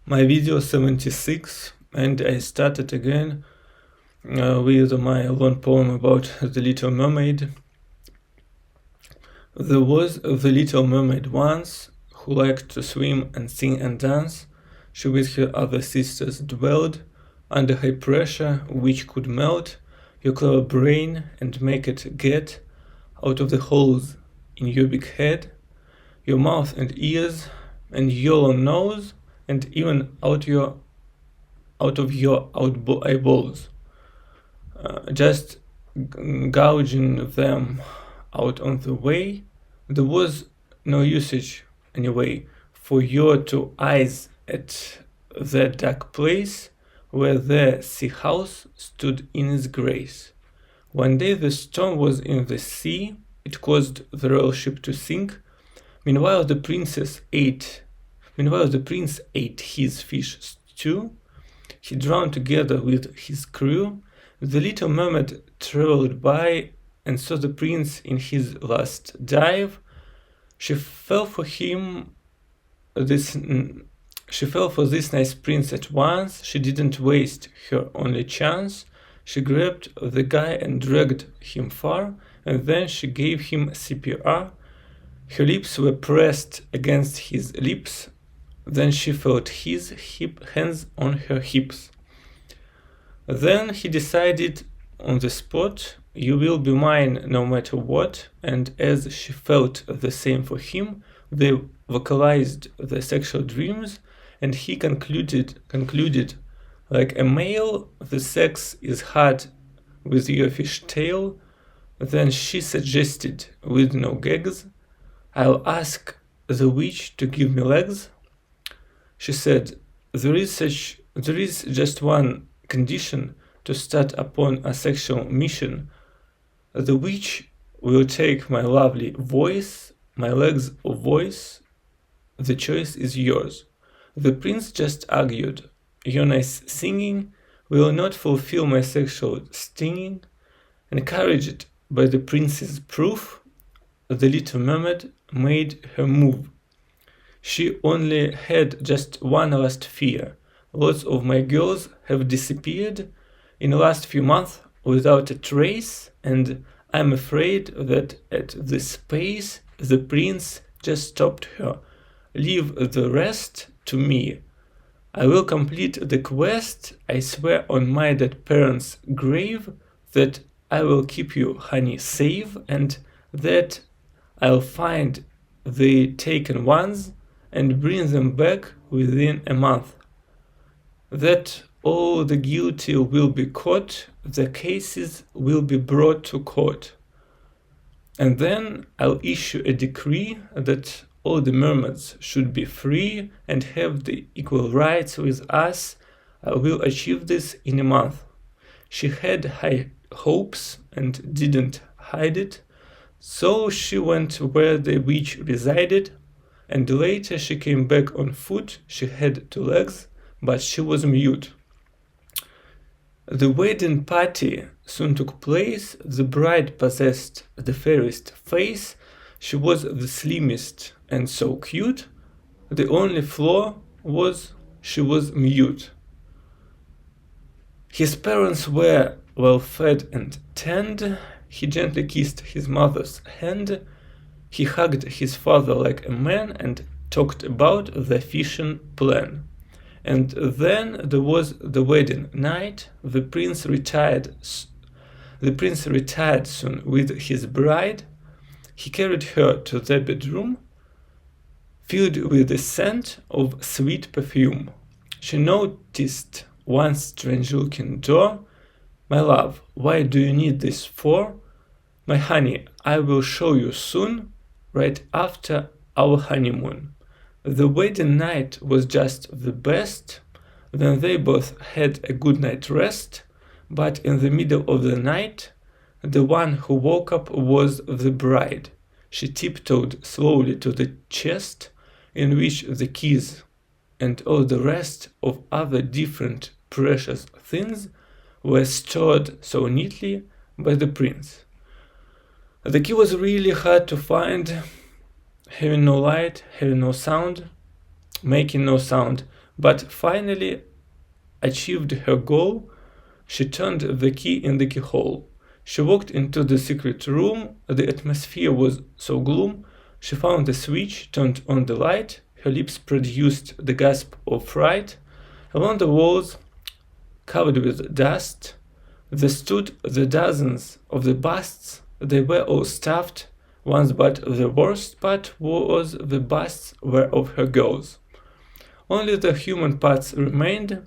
My video 76, and I started again with my long poem about the Little Mermaid. There was the Little Mermaid once, who liked to swim and sing and dance. She with her other sisters dwelled under high pressure, which could melt your clever brain and make it get out of the holes in your big head, your mouth and ears, and your long nose, and even out of your eyeballs, just gouging them out on the way. There was no usage anyway for your two eyes at that dark place where the sea house stood in its grace. One day the storm was in the sea, it caused the royal ship to sink. Meanwhile the prince ate his fish stew. He drowned together with his crew. The little mermaid traveled by and saw the prince in his last dive. She fell for this nice prince at once. She didn't waste her only chance. She grabbed the guy and dragged him far, and then she gave him CPR. Her lips were pressed against his lips. Then she felt his hands on her hips. Then he decided on the spot, "You will be mine no matter what." And as she felt the same for him, they vocalized their sexual dreams, and he concluded, like a male, "The sex is hard with your fish tail." Then she suggested, with no gags, "I'll ask the witch to give me legs." She said, there is just one condition to start upon a sexual mission. The witch will take my lovely voice, my legs or voice. The choice is yours." The prince just argued, "Your nice singing will not fulfill my sexual stinging." Encouraged by the prince's proof, the little mermaid made her move. She only had just one last fear. Lots of my girls have disappeared in the last few months without a trace, and I'm afraid that at this pace the prince just stopped her. "Leave the rest to me. I will complete the quest. I swear on my dead parents' grave that I will keep you, honey, safe, and that I'll find the taken ones and bring them back within a month. That all the guilty will be caught, the cases will be brought to court. And then I'll issue a decree that all the mermaids should be free and have the equal rights with us. I will achieve this in a month." She had high hopes and didn't hide it, so she went where the witch resided, and later she came back on foot. She had 2 legs, but she was mute. The wedding party soon took place. The bride possessed the fairest face. She was the slimmest and so cute. The only flaw was she was mute. His parents were well fed and tanned. He gently kissed his mother's hand. He hugged his father like a man and talked about the fishing plan. And then there was the wedding night. The prince retired soon with his bride. He carried her to the bedroom, filled with the scent of sweet perfume. She noticed one strange-looking door. "My love, why do you need this for?" "My honey, I will show you soon, right after our honeymoon." The wedding night was just the best. Then they both had a good night rest, but in the middle of the night, the one who woke up was the bride. She tiptoed slowly to the chest in which the keys and all the rest of other different precious things were stored so neatly by the prince. The key was really hard to find, having no light, having no sound, making no sound. but finally achieved her goal. She turned the key in the keyhole. She walked into the secret room. The atmosphere was so gloom. She found a switch, turned on the light. Her lips produced the gasp of fright. Along the walls, covered with dust, there stood the dozens of the busts. They were all stuffed once, but the worst part was the busts were of her girls. Only the human parts remained,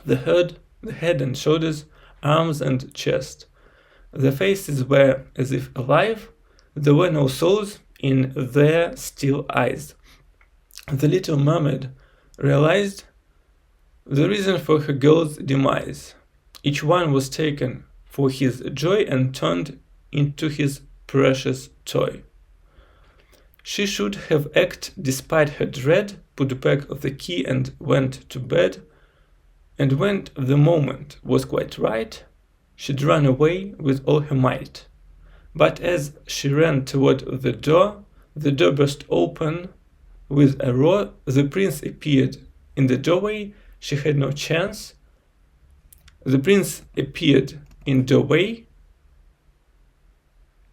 the head and shoulders, arms and chest. The faces were as if alive. There were no souls in their still eyes. The little mermaid realized the reason for her girl's demise. Each one was taken for his joy and turned into his precious toy. She should have acted despite her dread, put back the key and went to bed. And when the moment was quite right, she'd run away with all her might. But as she ran toward the door burst open with a roar. The prince appeared in the doorway. She had no chance. The prince appeared in doorway.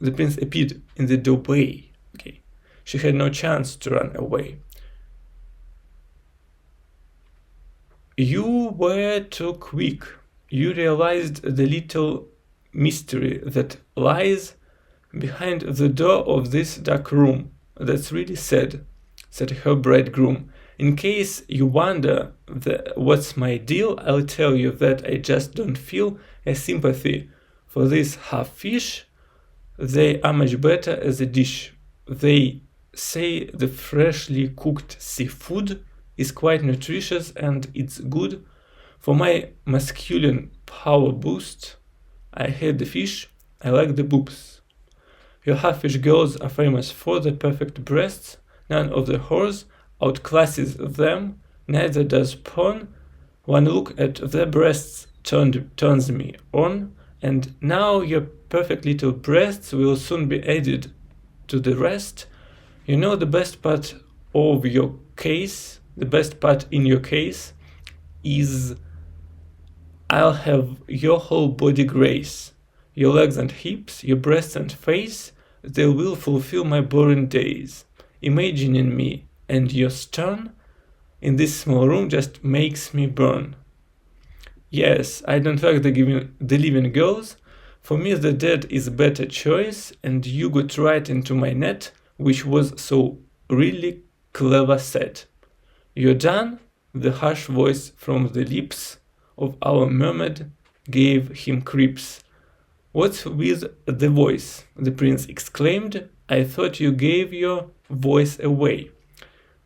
The prince appeared in the doorway. Okay. She had no chance to run away. You were too quick. You realized the little mystery that lies behind the door of this dark room. That's really sad, said her bridegroom. In case you wonder what's my deal, I'll tell you that I just don't feel a sympathy for this half fish. They are much better as a dish. They say the freshly cooked seafood is quite nutritious and it's good for my masculine power boost. I hate the fish, I like the boobs. Your half-fish girls are famous for the perfect breasts. None of the whores outclasses them, neither does porn. One look at their breasts turns me on, and now your perfect little breasts will soon be added to the rest. You know the best part of your case, the best part in your case is I'll have your whole body grace, your legs and hips, your breasts and face, they will fulfill my boring days. Imagining me and your stern in this small room just makes me burn. Yes, I don't like the living girls. For me the dead is a better choice, and you got right into my net, which was so really clever set. You're done? The harsh voice from the lips of our mermaid gave him creeps. What's with the voice? The prince exclaimed. I thought you gave your voice away.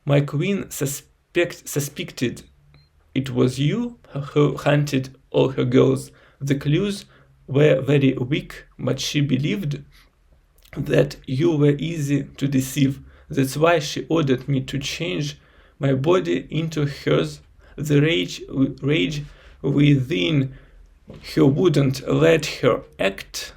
My queen suspected it was you who hunted all her girls. The clues were very weak, but she believed that you were easy to deceive. That's why she ordered me to change my body into hers. The rage within her wouldn't let her act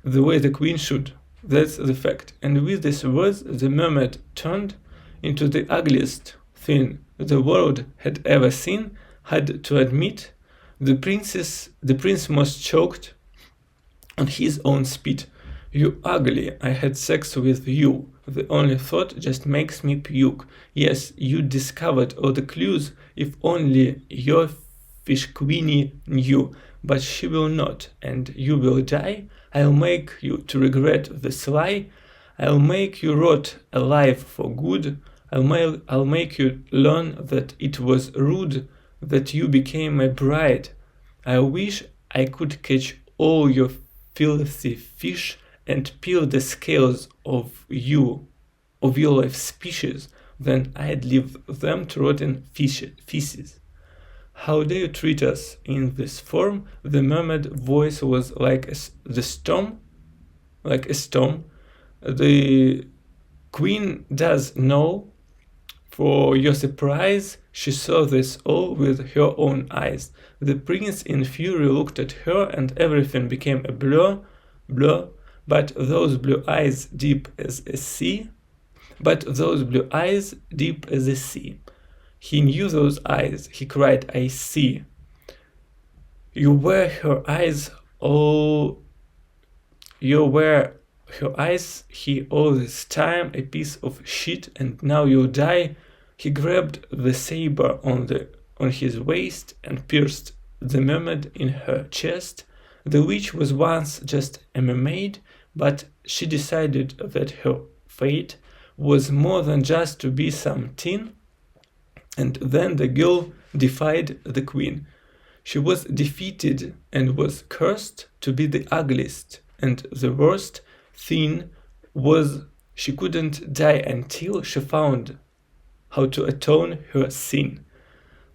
the way the queen should. That's the fact. And with these words, the mermaid turned into the ugliest thing the world had ever seen. Had to admit, the prince most choked on his own spit. You ugly, I had sex with you. The only thought just makes me puke. Yes, you discovered all the clues. If only your fish queenie knew. But she will not, and you will die. I'll make you to regret this lie. I'll make you rot alive for good. I'll make you learn that it was rude that you became my bride. I wish I could catch all your filthy fish and peel the scales of your life species. Then I'd leave them to rotten feces. How do you treat us in this form? The mermaid voice was like a storm. The queen does know. For your surprise, she saw this all with her own eyes. The prince in fury looked at her and everything became a blur. But those blue eyes deep as a sea. He knew those eyes. He cried, I see. You were her eyes all... You were her eyes, he all this time a piece of shit, and now you die. He grabbed the saber on his waist and pierced the mermaid in her chest. The witch was once just a mermaid, but she decided that her fate was more than just to be some teen. And then the girl defied the queen. She was defeated and was cursed to be the ugliest, and the worst thing was she couldn't die until she found how to atone her sin.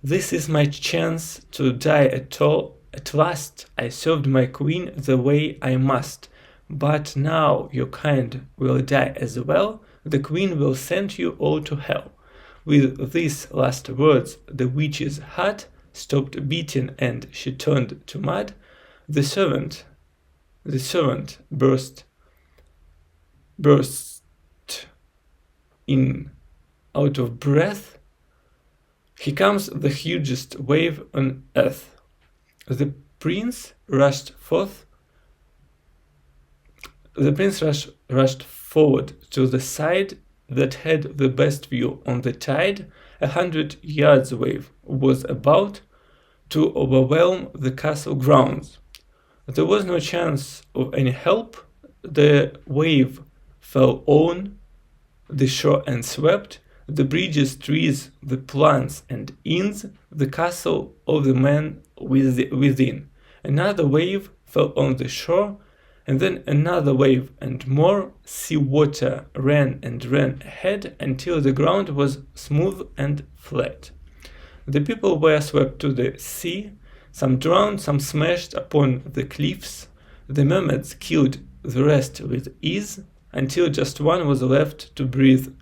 This is my chance to die at last. I served my queen the way I must, but now your kind will die as well. The queen will send you all to hell. With these last words, the witch's heart stopped beating and she turned to mud. The servant burst in out of breath. Here comes the hugest wave on earth. The prince rushed forth. The prince rushed forward to the side that had the best view on the tide. 100 yards wave was about to overwhelm the castle grounds. There was no chance of any help. The wave fell on the shore and swept the bridges, trees, the plants and inns, the castle of the man within. Another wave fell on the shore, and then another wave, and more sea water ran and ran ahead until the ground was smooth and flat. The people were swept to the sea, some drowned, some smashed upon the cliffs. The mermaids killed the rest with ease, until just one was left to breathe.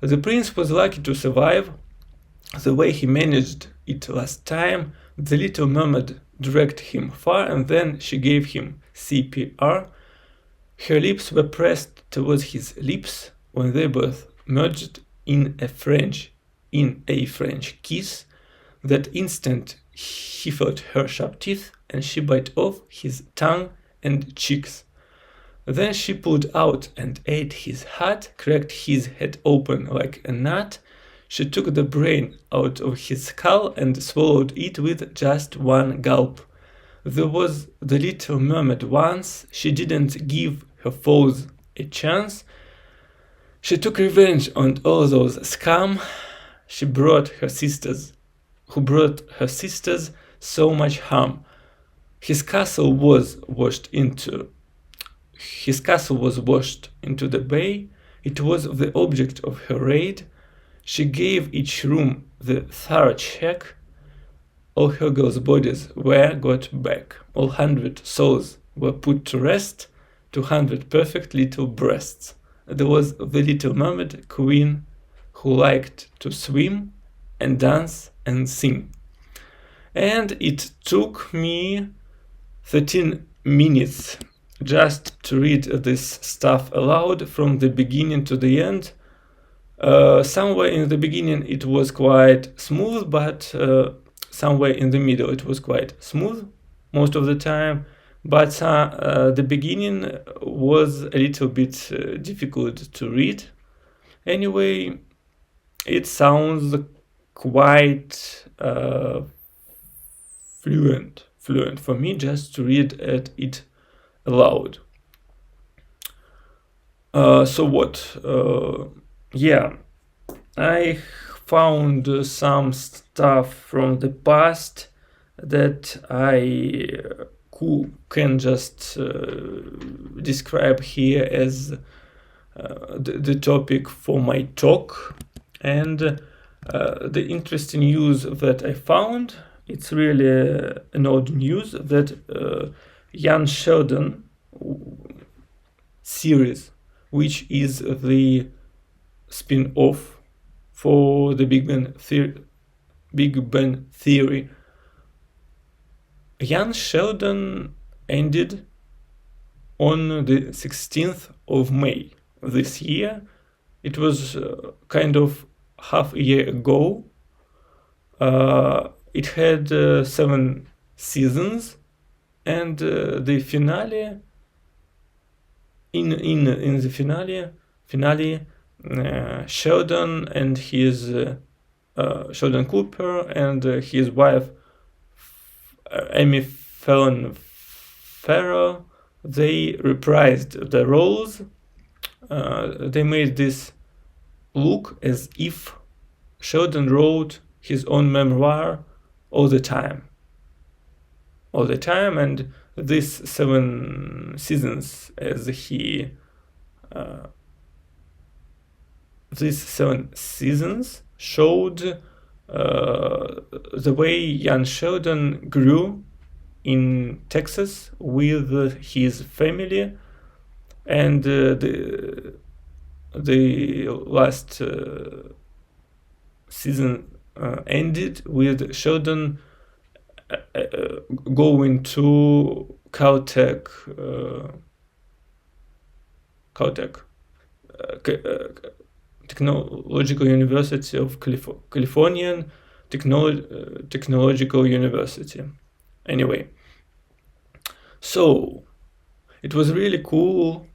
The prince was lucky to survive. The way he managed it last time, the little mermaid dragged him far, and then she gave him CPR. Her lips were pressed towards his lips when they both merged in a French kiss. That instant he felt her sharp teeth, and she bit off his tongue and cheeks. Then she pulled out and ate his heart, cracked his head open like a nut. She took the brain out of his skull and swallowed it with just one gulp. There was the little mermaid once. She didn't give her foes a chance. She took revenge on all those scum. Who brought her sisters so much harm. His castle was washed into the bay. It was the object of her raid. She gave each room the thorough check. All her girls' bodies were got back. All 100 souls were put to rest. 200 perfect little breasts. There was the little mermaid queen who liked to swim and dance and sing. And it took me 13 minutes just to read this stuff aloud from the beginning to the end. Somewhere in the beginning it was quite smooth, but somewhere in the middle it was quite smooth most of the time. But the beginning was a little bit difficult to read. Anyway, it sounds quite fluent for me just to read it aloud. So what? Yeah, I found some stuff from the past that I can just describe here as the topic for my talk. And the interesting news that I found, it's really an old news, that Young Sheldon series, which is the spin-off for the Big Bang Theory. Young Sheldon ended on the 16th of May this year. It was kind of half a year ago. It had 7 seasons, and the finale. In the finale, Sheldon and his Sheldon Cooper and his wife Amy Fallon Farrow, they reprised the roles. They made this look as if Sheldon wrote his own memoir all the time, and these 7 seasons, as he these 7 seasons showed the way young Sheldon grew in Texas with his family, and the last season ended with Sheldon going to Caltech Technological University of Californian Technological University. Anyway, so it was really cool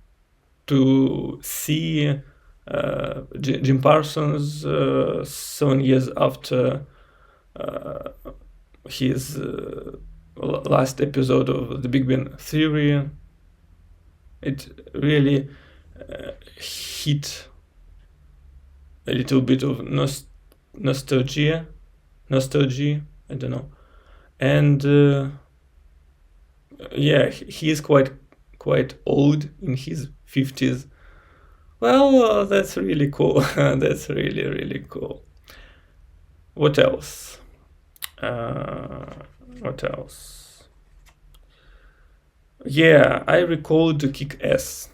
to see Jim Parsons 7 years after his last episode of The Big Bang Theory. It really hit a little bit of nostalgia, I don't know. And yeah, he is quite old, in his 50s. Well, that's really cool. That's really cool. What else? Yeah, I recalled Kick-Ass.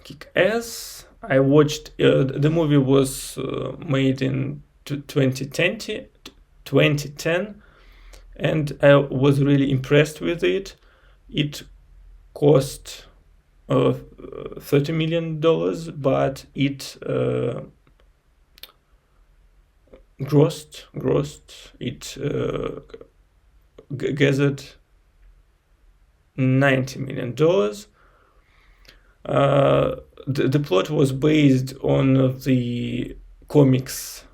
I watched, the movie was made in 2010, and I was really impressed with it. It cost $30 million, but it grossed. It gathered $90 million. The plot was based on the comics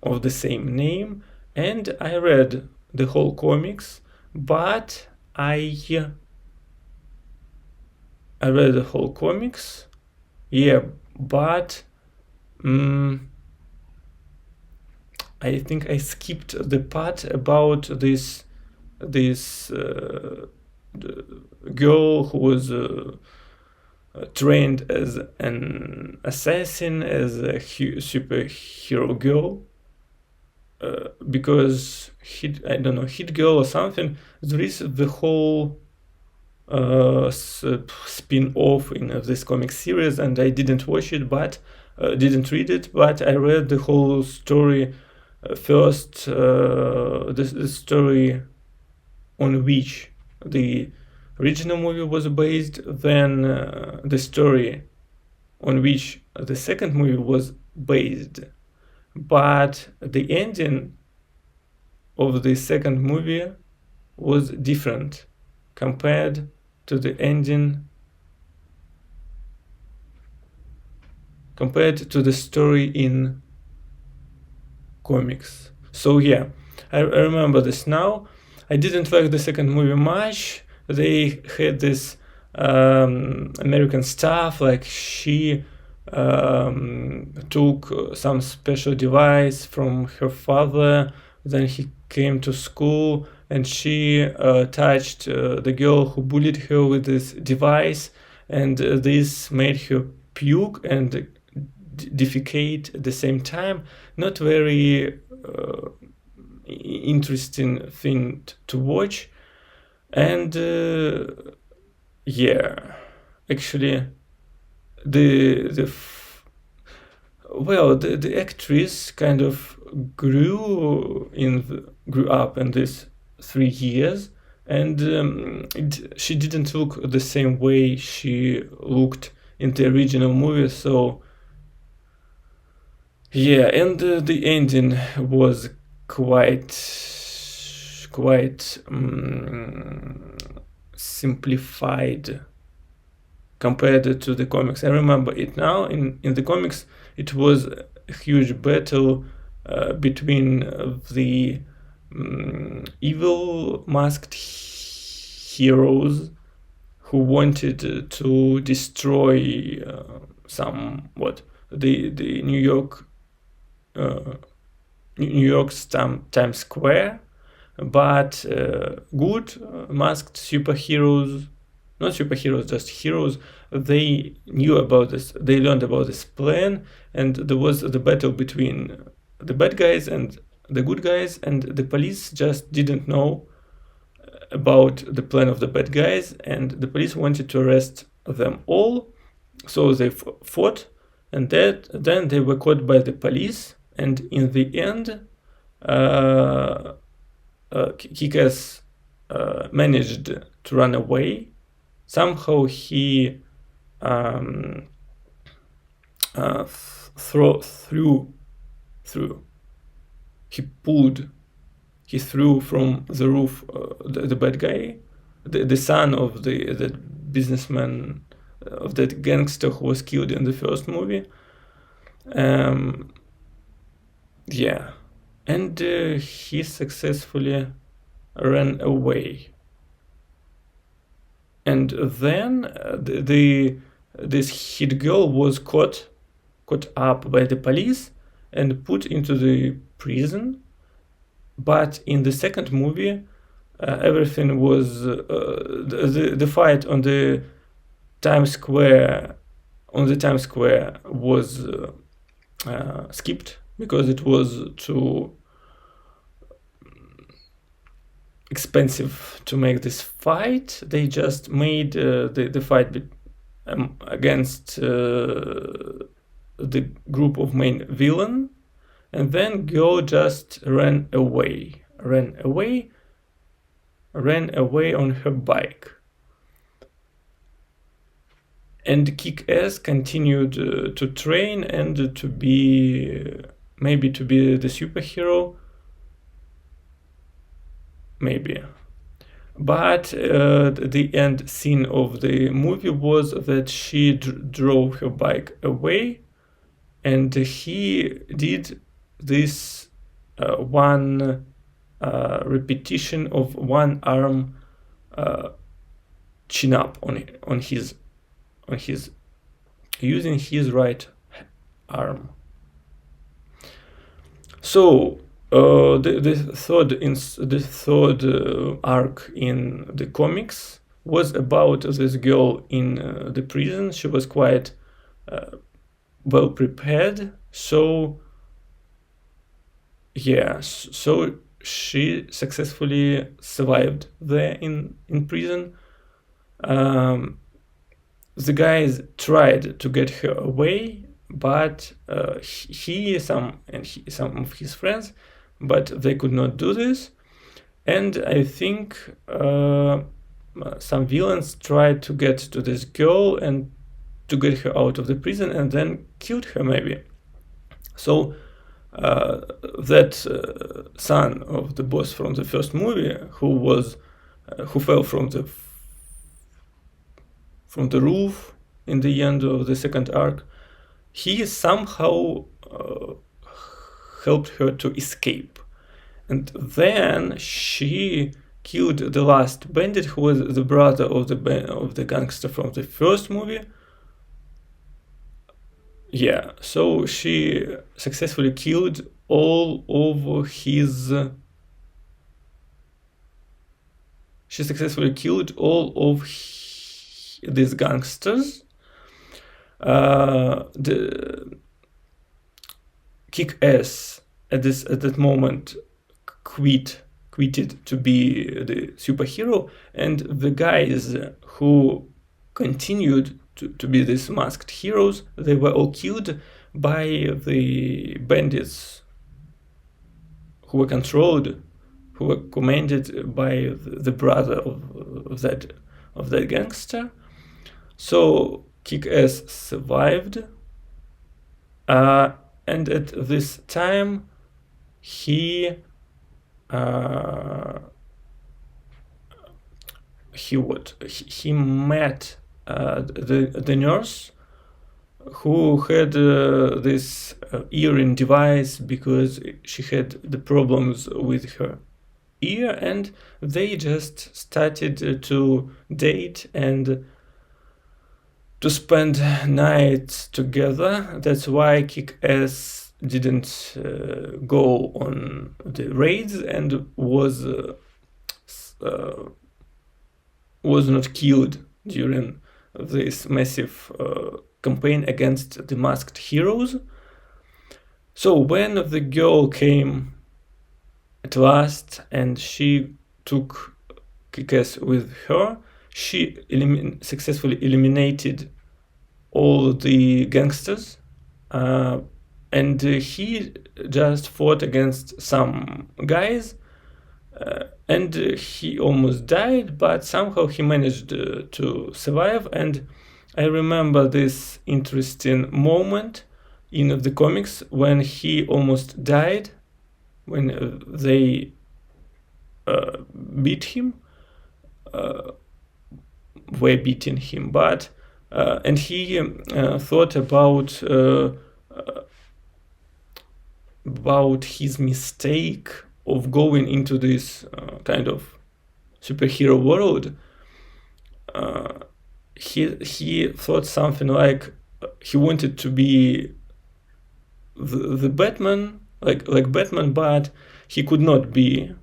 of the same name, and I read the whole comics, but I read the whole comics, yeah, but I think I skipped the part about this girl who was trained as an assassin, as a superhero girl, because Hit Girl or something. There is the whole spin-off in this comic series, and I didn't watch it, but didn't read it, but I read the whole story first. The story on which the original movie was based, then the story on which the second movie was based. But the ending of the second movie was different compared to the ending, compared to the story in comics. So yeah, I remember this now. I didn't like the second movie much. They had this American stuff, like she took some special device from her father, then he came to school and she touched the girl who bullied her with this device, and this made her puke and defecate at the same time. Not very interesting thing to watch. And yeah, actually the actress kind of grew up in these 3 years, and she didn't look the same way she looked in the original movie. So yeah, and the ending was quite simplified compared to the comics. I remember it now. In the comics, it was a huge battle between the evil masked heroes who wanted to destroy the New York's Times Square, but good masked superheroes, not superheroes, just heroes, they knew about this, they learned about this plan, and there was the battle between the bad guys and the good guys, and the police just didn't know about the plan of the bad guys, and the police wanted to arrest them all, so they fought, and then they were caught by the police, and in the end, Kick-Ass managed to run away. Somehow he he threw from the roof the bad guy, the son of the businessman, of that gangster who was killed in the first movie. Yeah, and he successfully ran away. And then this hit girl was caught up by the police and put into the prison. But in the second movie, everything was the fight on the Times Square was skipped because it was too expensive to make this fight. They just made the fight against the group of main villain, and then girl just ran away on her bike. And Kick-Ass continued to train and to be the superhero, maybe. But the end scene of the movie was that she drove her bike away, and he did this one repetition of one arm chin up on his using his right arm. So the third arc in the comics was about this girl in the prison. She was quite well prepared, so yeah, so she successfully survived there in prison. The guys tried to get her away, but some of his friends, but they could not do this. And I think some villains tried to get to this girl and to get her out of the prison, and then killed her maybe. So that son of the boss from the first movie, who fell from the roof in the end of the second arc, he somehow helped her to escape. And then she killed the last bandit, who was the brother of the gangster from the first movie. Yeah, so she successfully killed all of these gangsters. The Kick-Ass at that moment quitted to be the superhero, and the guys who continued to be these masked heroes, they were all killed by the bandits who were commanded by the brother of that gangster. So Kick-Ass survived, and at this time he he met the nurse who had this earring device because she had the problems with her ear, and they just started to date and to spend nights together. That's why Kick-Ass didn't go on the raids and was not killed during this massive campaign against the masked heroes. So when the girl came at last and she took Kick-Ass with her, she successfully eliminated all the gangsters, and he just fought against some guys, and he almost died, but somehow he managed to survive. And I remember this interesting moment in the comics when he almost died, when they beat him, were beating him, but and he thought about his mistake of going into this kind of superhero world. He thought something like he wanted to be the Batman, like Batman, but he could not be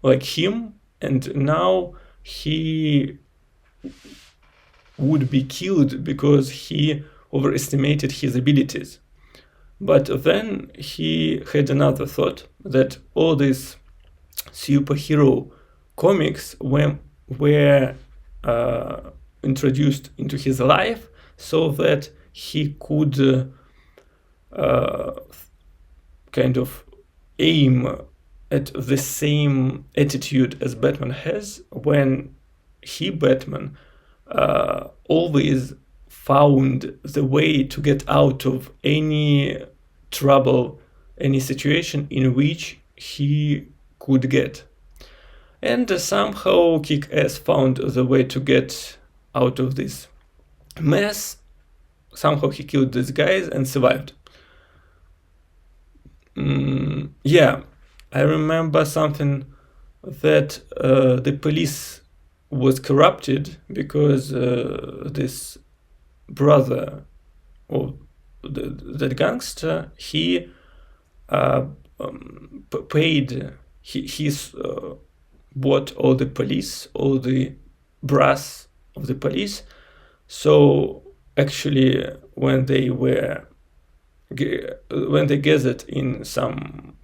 like him, and now he would be killed because he overestimated his abilities. But then he had another thought, that all these superhero comics were introduced into his life so that he could kind of aim at the same attitude as Batman has. When he, Batman, always found the way to get out of any trouble, any situation in which he could get. And somehow Kick-Ass found the way to get out of this mess. Somehow he killed these guys and survived. Yeah, I remember something that the police was corrupted because this brother of that gangster, he paid, he bought all the police, all the brass of the police. So actually, when they gathered in some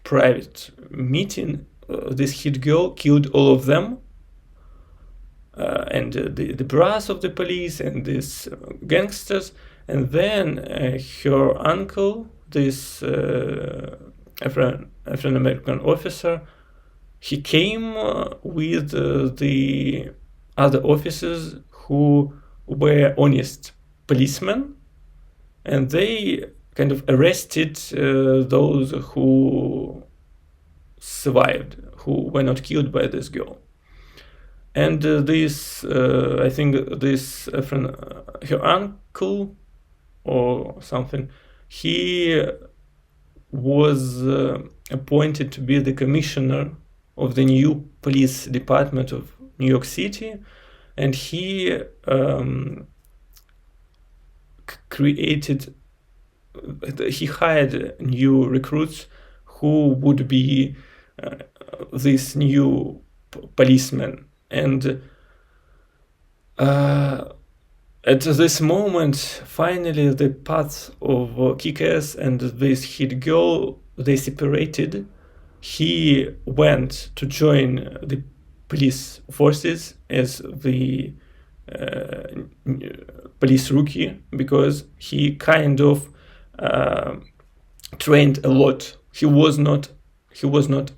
private meeting, this hit girl killed all of them, and the brass of the police and these gangsters. And then her uncle, this African-American officer, he came with the other officers who were honest policemen, and they kind of arrested those who survived, who were not killed by this girl. And this, I think this, her uncle or something, he was appointed to be the commissioner of the new police department of New York City, and he hired new recruits who would be these new policemen. And at this moment, finally, the paths of Kick-Ass and this hit girl, they separated. He went to join the police forces as the police rookie because he kind of trained a lot. He was not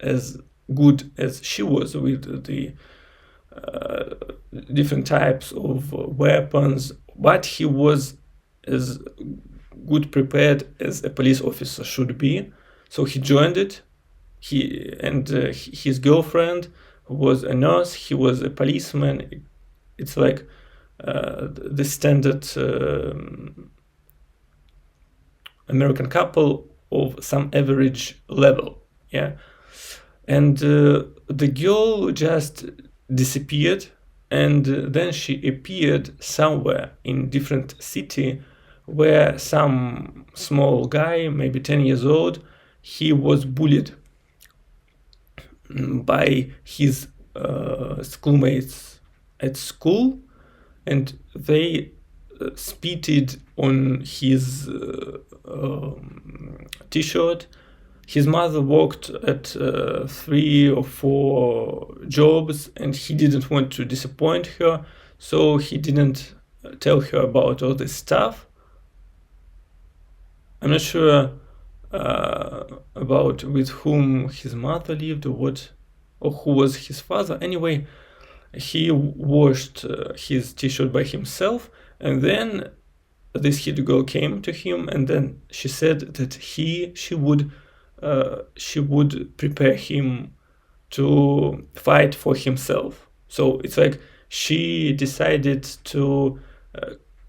as good as she was with the different types of weapons, but he was as good prepared as a police officer should be. So he joined it, his girlfriend was a nurse, he was a policeman. It's like the standard American couple of some average level, yeah. And the girl just disappeared, and then she appeared somewhere in different city where some small guy, maybe 10 years old, he was bullied by his schoolmates at school, and they spitted on his t-shirt. His mother worked at 3 or 4 jobs, and he didn't want to disappoint her, so he didn't tell her about all this stuff. I'm not sure about with whom his mother lived or who was his father. Anyway, he washed his t-shirt by himself, and then this hit girl came to him, and then she said that she would prepare him to fight for himself. So it's like she decided to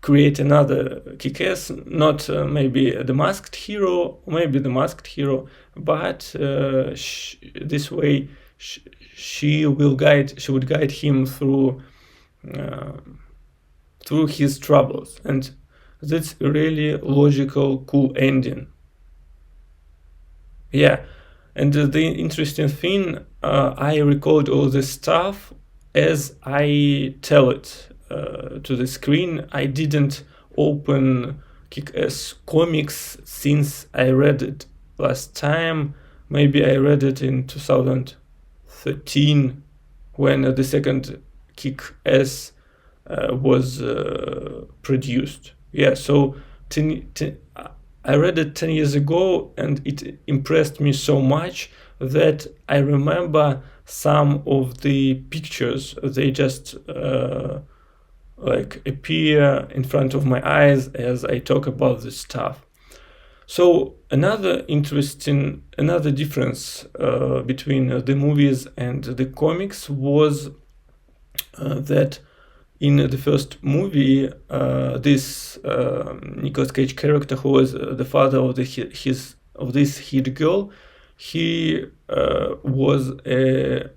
create another kick-ass, not maybe the masked hero, but this way she would guide him through his troubles, and that's a really logical, cool ending. Yeah, and the interesting thing, I record all this stuff as I tell it to the screen. I didn't open Kick-Ass comics since I read it last time. Maybe I read it in 2013 when the second Kick-Ass was produced. Yeah, so I read it 10 years ago, and it impressed me so much that I remember some of the pictures. They just like appear in front of my eyes as I talk about this stuff. So another difference between the movies and the comics was that in the first movie, this Nicolas Cage character, who was the father of this hit girl, he was a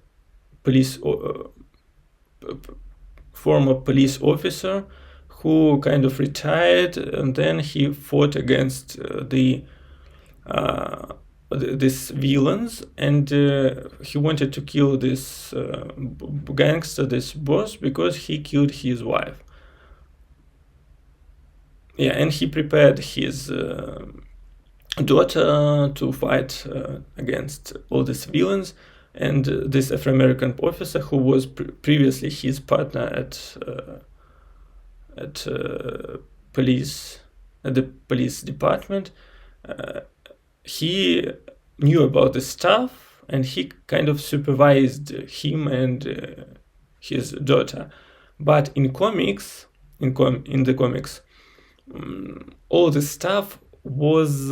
former police officer who kind of retired, and then he fought against these villains, and he wanted to kill this gangster, this boss, because he killed his wife. Yeah, and he prepared his daughter to fight against all these villains, and this Afro-American officer, who was previously his partner at the police department, he knew about this stuff, and he kind of supervised him and his daughter. But in the comics, all this stuff was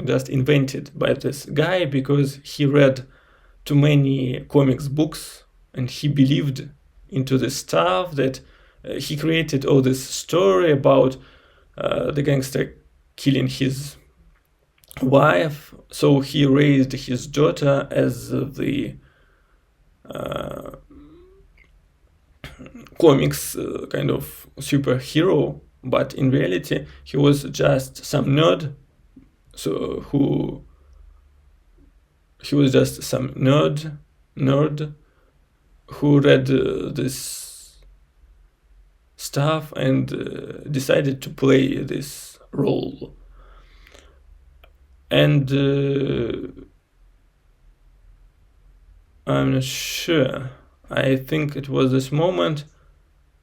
just invented by this guy because he read too many comics books, and he believed into the stuff that he created all this story about the gangster killing his wife. So he raised his daughter as the comics kind of superhero, but in reality he was just some nerd. So he was just some nerd who read this stuff and decided to play this role. And I'm not sure. I think it was this moment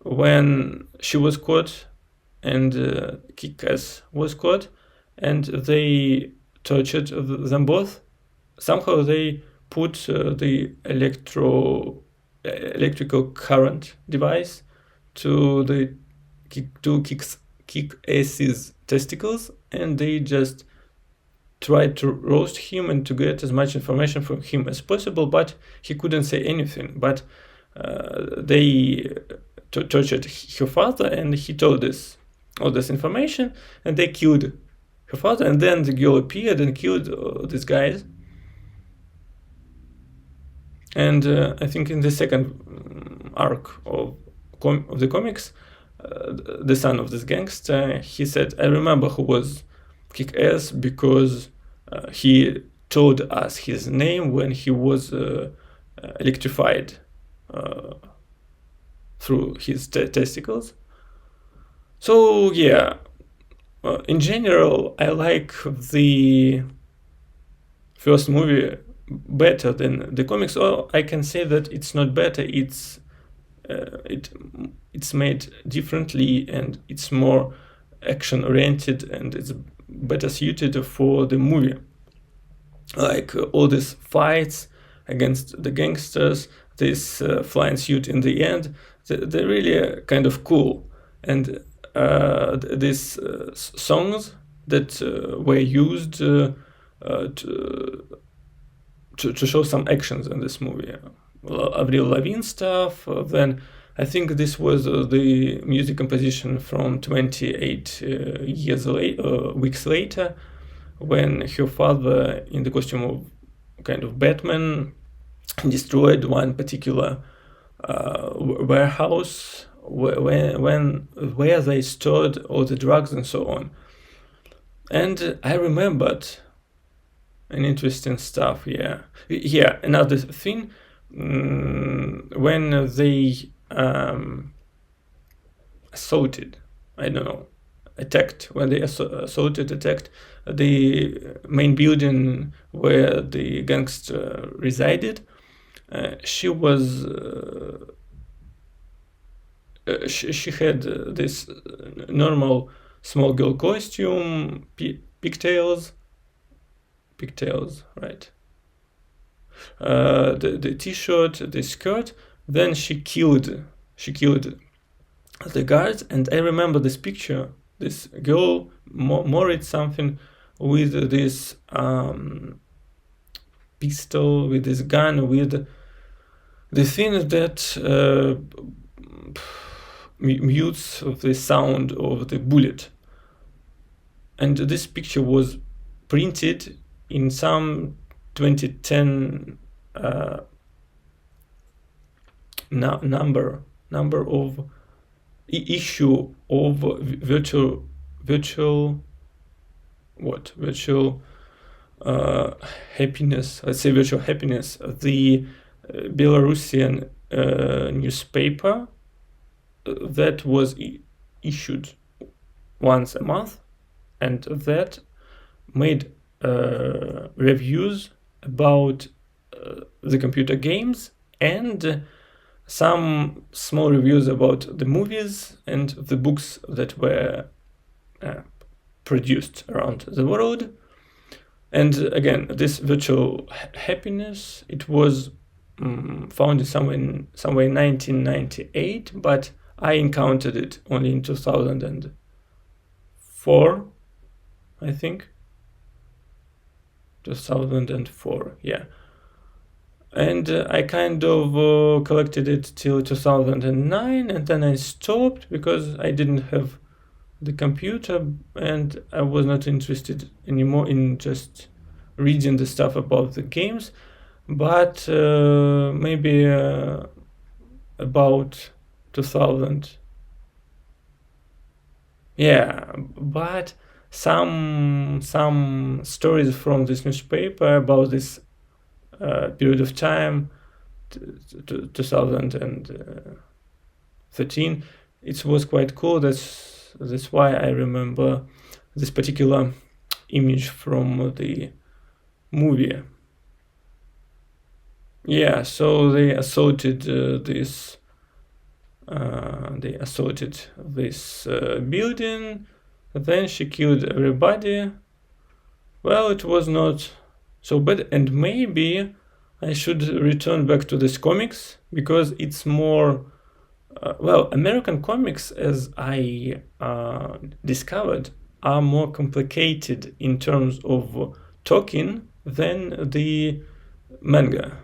when she was caught and Kick-Ass was caught, and they tortured them both. Somehow they put the electrical current device to the Kick-Ass's testicles, and they just tried to roast him and to get as much information from him as possible, but he couldn't say anything. But they tortured her father, and he told all this information, and they killed her father. And then the girl appeared and killed these guys. And I think in the second arc of the comics, the son of this gangster, he said, I remember who was kick-ass because he told us his name when he was electrified through his testicles. So yeah, in general, I like the first movie better than the comics, or I can say that it's not better, it's made differently, and it's more action oriented, and it's better suited for the movie. Like all these fights against the gangsters, this flying suit in the end, they're really kind of cool. And these songs that were used to show some actions in this movie. Avril Lavigne stuff, then I think this was the music composition from 28 weeks later, when her father, in the costume of kind of Batman, destroyed one particular warehouse where they stored all the drugs and so on. And I remembered an interesting stuff. Yeah, another thing, when they attacked the main building where the gangster resided, she had this normal small girl costume, pigtails, right? The t-shirt, the skirt. Then she killed the guards, and I remember this picture. This girl, Moritz something, with this pistol, with this gun, with the thing that mutes the sound of the bullet. And this picture was printed in some 2010 number of issue of virtual happiness. Let's say virtual happiness, the Belarusian newspaper that was issued once a month, and that made reviews about the computer games and some small reviews about the movies and the books that were produced around the world. And again, this virtual happiness, it was founded somewhere in 1998, but I encountered it only in 2004, I think. 2004, yeah. And I kind of collected it till 2009, and then I stopped because I didn't have the computer, and I was not interested anymore in just reading the stuff about the games. But maybe about 2000, yeah. But some stories from this newspaper about this period of time, 2013, it was quite cool. That's why I remember this particular image from the movie. Yeah, so they assaulted this building. Then she killed everybody. Well, it was not so bad, and maybe I should return back to this comics because it's more American comics, as I discovered, are more complicated in terms of talking than the manga,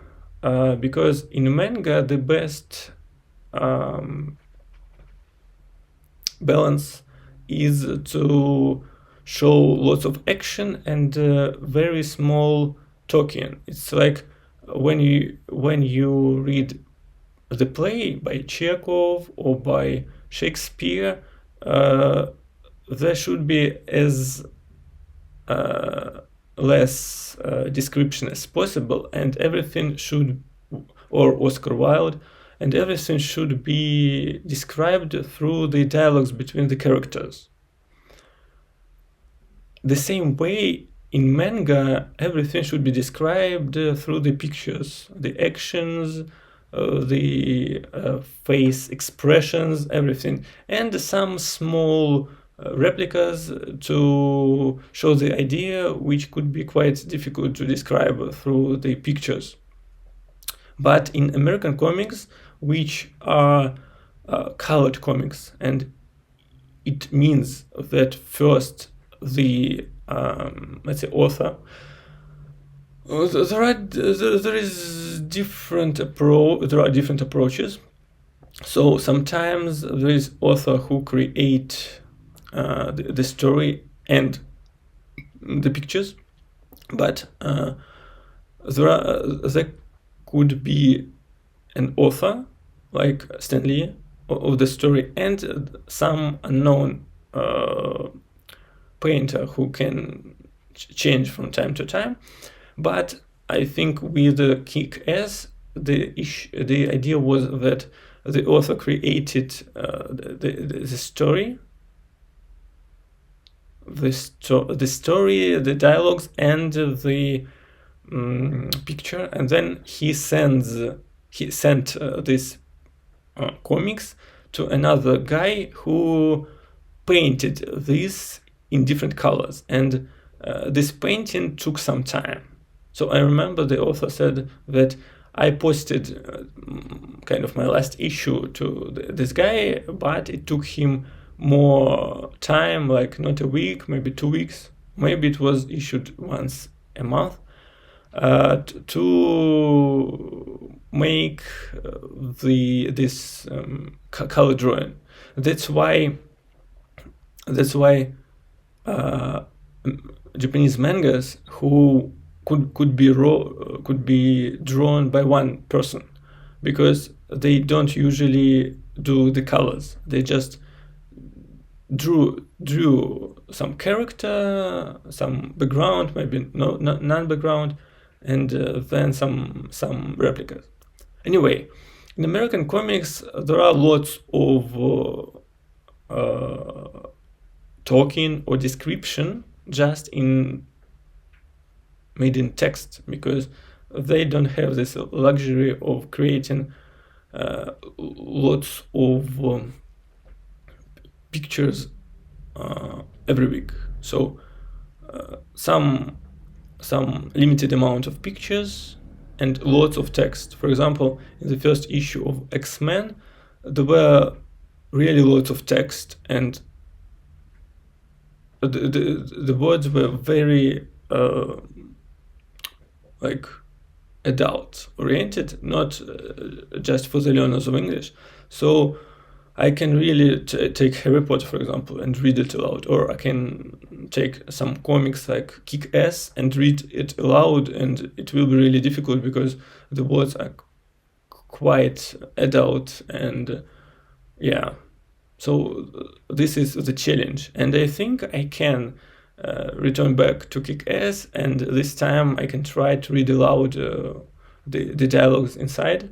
because in manga the best balance is to show lots of action and very small talking. It's like when you read the play by Chekhov or by Shakespeare, there should be as less description as possible, and everything should, or Oscar Wilde, and everything should be described through the dialogues between the characters. The same way in manga, everything should be described through the pictures, the actions, the face expressions, everything, and some small replicas to show the idea, which could be quite difficult to describe through the pictures. But in American comics, which are colored comics, and it means that first the let's say author, there are different approaches. So sometimes there is author who create the story and the pictures, but there could be an author like Stan Lee of the story and some unknown painter who can change from time to time. But I think with Kick-Ass, the idea was that the author created the story, the dialogues, and the picture, and then he sent this comics to another guy who painted this in different colors, and this painting took some time. So I remember the author said that I posted kind of my last issue to this guy, but it took him more time, like not a week, maybe 2 weeks, maybe it was issued once a month, to make this color drawing. That's why Japanese mangas who could be drawn by one person, because they don't usually do the colors. They just drew some character, some background, maybe non-background, and then some replicas. Anyway, in American comics there are lots of talking or description just made in text, because they don't have this luxury of creating lots of pictures every week. So some limited amount of pictures and lots of text. For example, in the first issue of X-Men, there were really lots of text, and the words were very like adult oriented, not just for the learners of English. So I can really take Harry Potter, for example, and read it aloud, or I can take some comics like Kick-Ass and read it aloud, and it will be really difficult because the words are quite adult, and yeah. So this is the challenge, and I think I can return back to Kick-Ass, and this time I can try to read aloud the dialogues inside,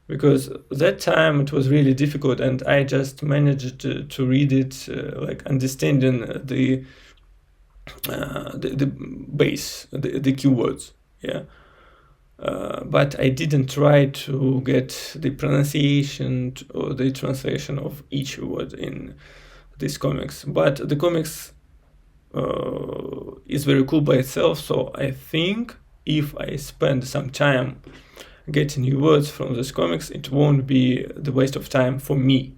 because that time it was really difficult, and I just managed to read it like understanding the base, the keywords, yeah. But I didn't try to get the pronunciation or the translation of each word in these comics. But the comics is very cool by itself, so I think if I spend some time getting new words from these comics, it won't be the waste of time for me.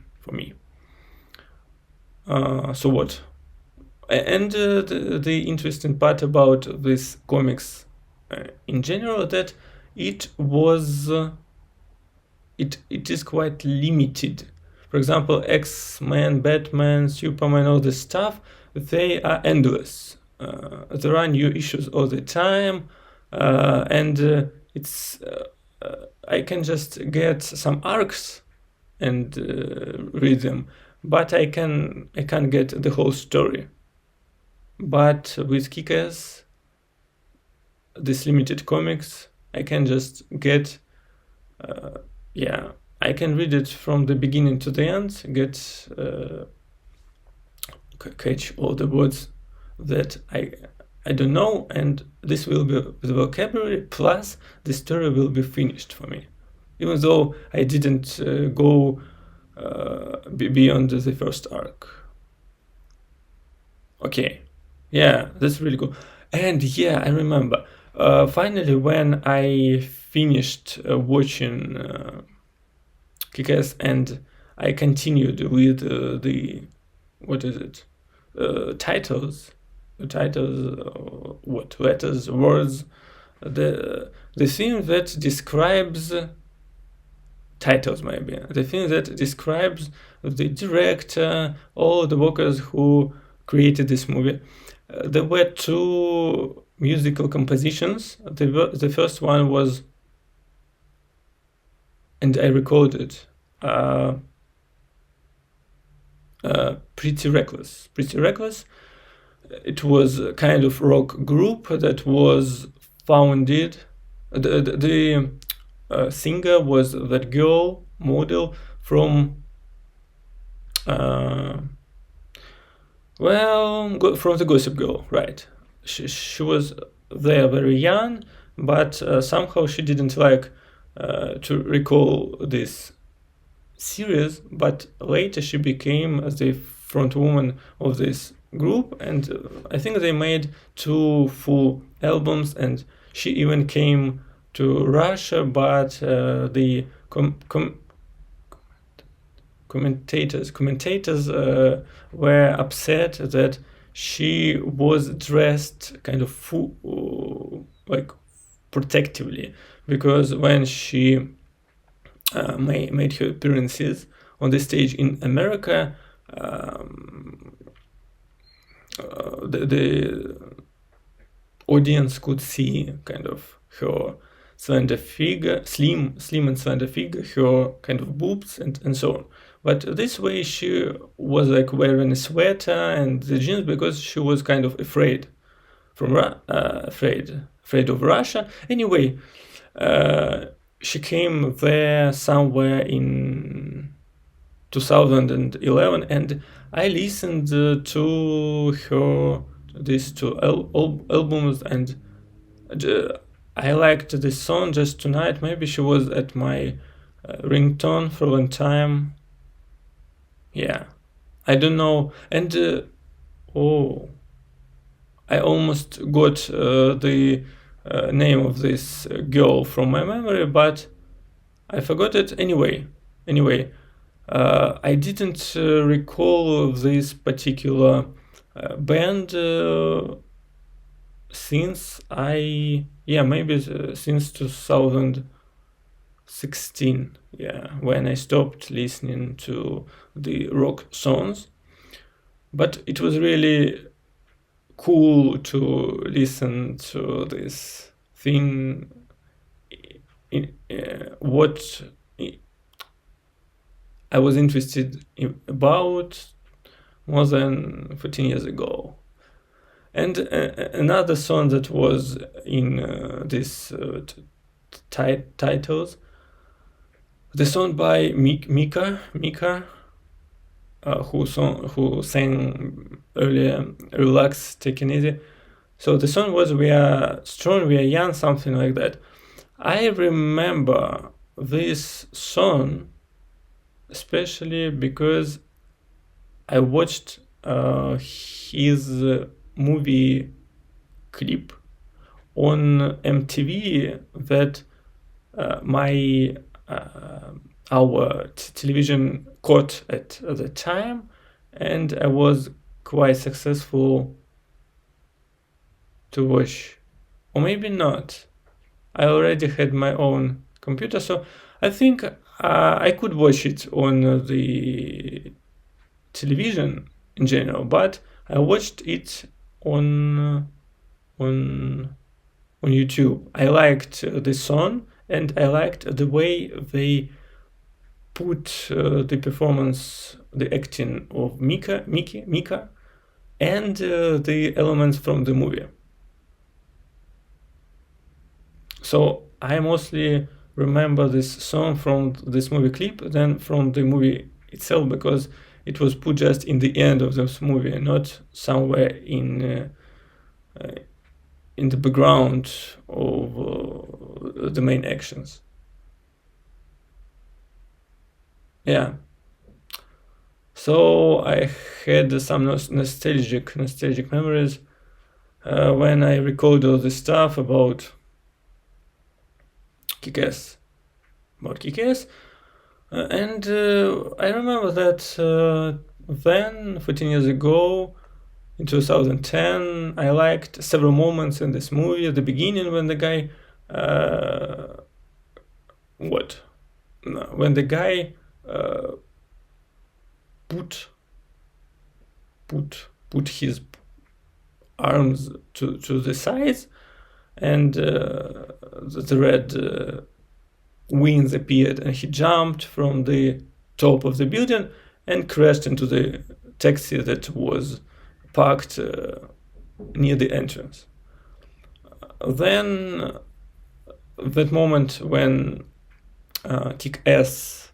So what? And the interesting part about this comics in general, that it was it is quite limited. For example, X-Men, Batman, Superman, all this stuff, they are endless. There are new issues all the time, and it's I can just get some arcs and read them, but I can't get the whole story. But with Kick-Ass, this limited comics, I can just get yeah, I can read it from the beginning to the end, get catch all the words that I don't know, and this will be the vocabulary, plus the story will be finished for me, even though I didn't go beyond the first arc. Okay, yeah, that's really cool. And yeah, I remember finally when I finished watching Kick-Ass, and I continued with the what is it titles, what letters, words, the thing that describes titles, maybe the thing that describes the director, all the workers who created this movie. There were two musical compositions. The first one was, and I recorded it, Pretty Reckless. Pretty Reckless. It was a kind of rock group that was founded. The singer was that girl model from from the Gossip Girl, right? She was there very young, but somehow she didn't like to recall this series, but later she became the front woman of this group, and I think they made 2 full albums, and she even came to Russia, but the commentators were upset that she was dressed kind of like protectively, because when she made her appearances on the stage in America, the audience could see kind of her slender figure, slim and slender figure, her kind of boobs and so on. But this way she was like wearing a sweater and the jeans, because she was kind of afraid of Russia. Anyway, she came there somewhere in 2011, and I listened to her these 2 albums, and I liked this song, Just Tonight. Maybe she was at my ringtone for a long time. Yeah, I don't know. And I almost got the name of this girl from my memory, but I forgot it. Anyway, I didn't recall this particular band since maybe since 2016, when I stopped listening to the rock songs. But it was really cool to listen to this thing what I was interested about more than 14 years ago. And another song that was in this titles, the song by Mika, who sang earlier, Relax, Take It Easy. So the song was We Are Strong, We Are Young, something like that. I remember this song especially because I watched his movie clip on MTV that our television caught at the time, and I was quite successful to watch, or not. I already had my own computer, so I think I could watch it on the television in general, but I watched it on YouTube. I liked the song, and I liked the way they put the performance, the acting of Mika, and the elements from the movie. So I mostly remember this song from this movie clip than from the movie itself, because it was put just in the end of this movie, not somewhere in the background of the main actions. Yeah. So I had some nostalgic memories when I recalled all this stuff about Kick-Ass. And I remember that then, 14 years ago, in 2010, I liked several moments in this movie. At the beginning, when the guy, when the guy put his arms to the sides, and the red wings appeared, and he jumped from the top of the building and crashed into the taxi that was parked near the entrance. Then that moment when Kick-Ass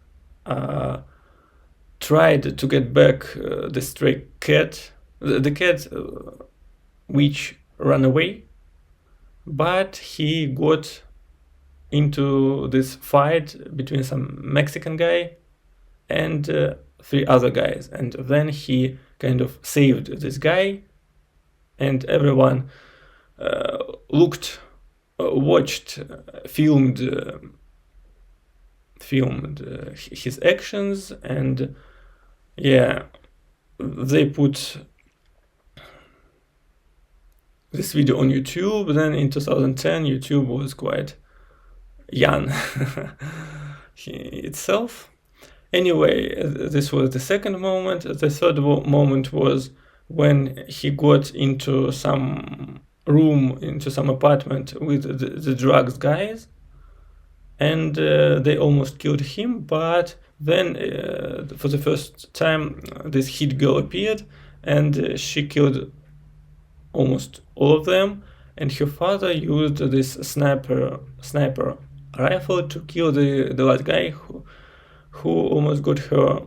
tried to get back the stray cat, the cat which ran away, but he got into this fight between some Mexican guy and 3 other guys, and then he kind of saved this guy, and everyone watched, filmed his actions, and yeah, they put this video on YouTube. Then in 2010, YouTube was quite young itself. Anyway, this was the second moment. The third moment was when he got into some room, into some apartment with the drugs guys, and they almost killed him. But then, for the first time, this hit girl appeared, and she killed almost all of them. And her father used this sniper rifle to kill the last guy who almost got her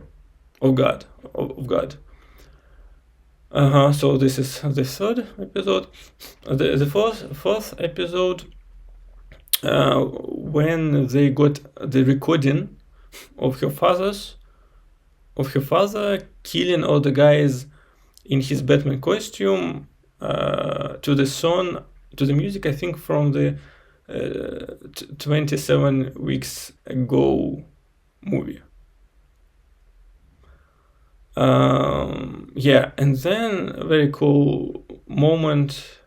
off guard. So this is the third episode. The fourth episode, when they got the recording of her father killing all the guys in his Batman costume, to the song, to the music, I think from the 27 Weeks Ago movie. And then a very cool moment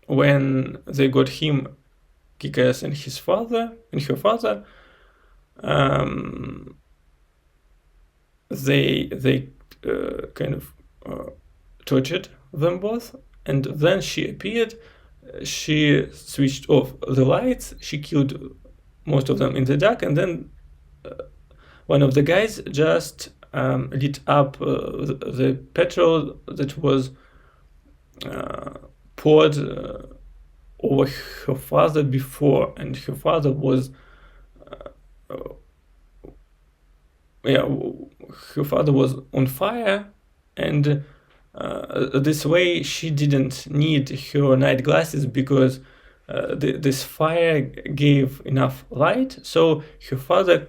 when they got him, Kick-Ass, and her father. They kind of tortured them both, and then she appeared. She switched off the lights. She killed most of them in the dark, and then one of the guys just lit up the petrol that was poured over her father before, and her father was her father was on fire, and this way she didn't need her night glasses, because this fire gave enough light. So her father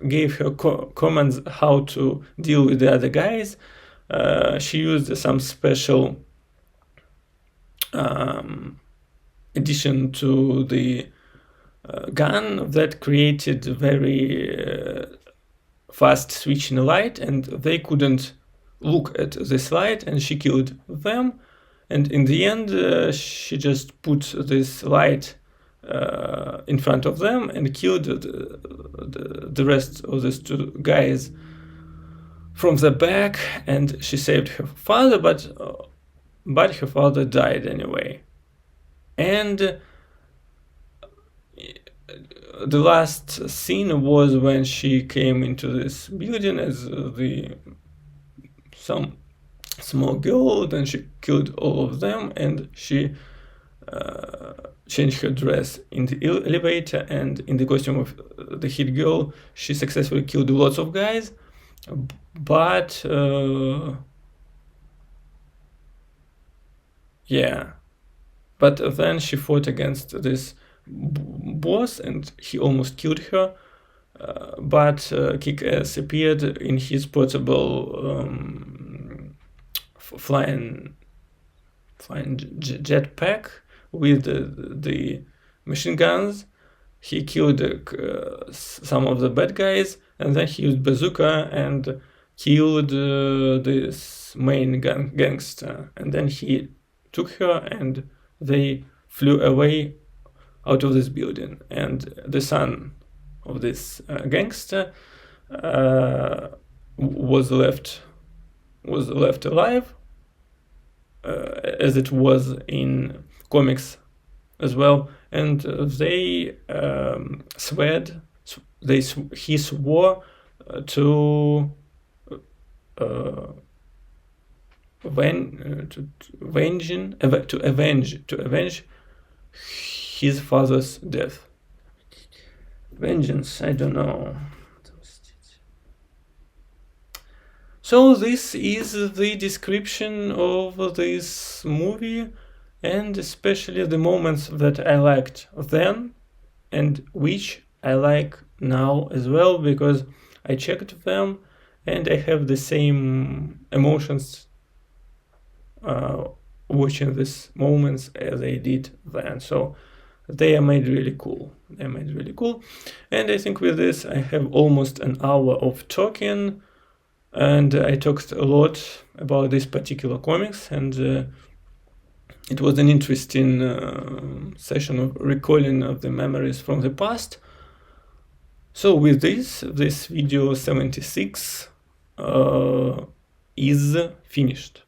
gave her commands how to deal with the other guys. She used some special addition to the gun that created very fast switching light, and they couldn't look at this light, and she killed them. And in the end, she just put this light in front of them and killed the rest of these two guys from the back. And she saved her father, but her father died anyway. And the last scene was when she came into this building as some small girl. Then she killed all of them, and she changed her dress in the elevator, and in the costume of the hit girl she successfully killed lots of guys. But yeah, but then she fought against this boss and he almost killed her, but Kick-Ass appeared in his portable flying jetpack with the machine guns. He killed some of the bad guys, and then he used bazooka and killed this main gangster, and then he took her and they flew away out of this building. And the son of this gangster was left alive, as it was in comics as well. And they he swore to avenge his father's death. Vengeance, I don't know. So this is the description of this movie, and especially the moments that I liked then and which I like now as well, because I checked them and I have the same emotions watching these moments as I did then. So they are made really cool. And I think with this I have almost an hour of talking, and I talked a lot about this particular comics, and it was an interesting session of recalling of the memories from the past. So with this video 76 is finished.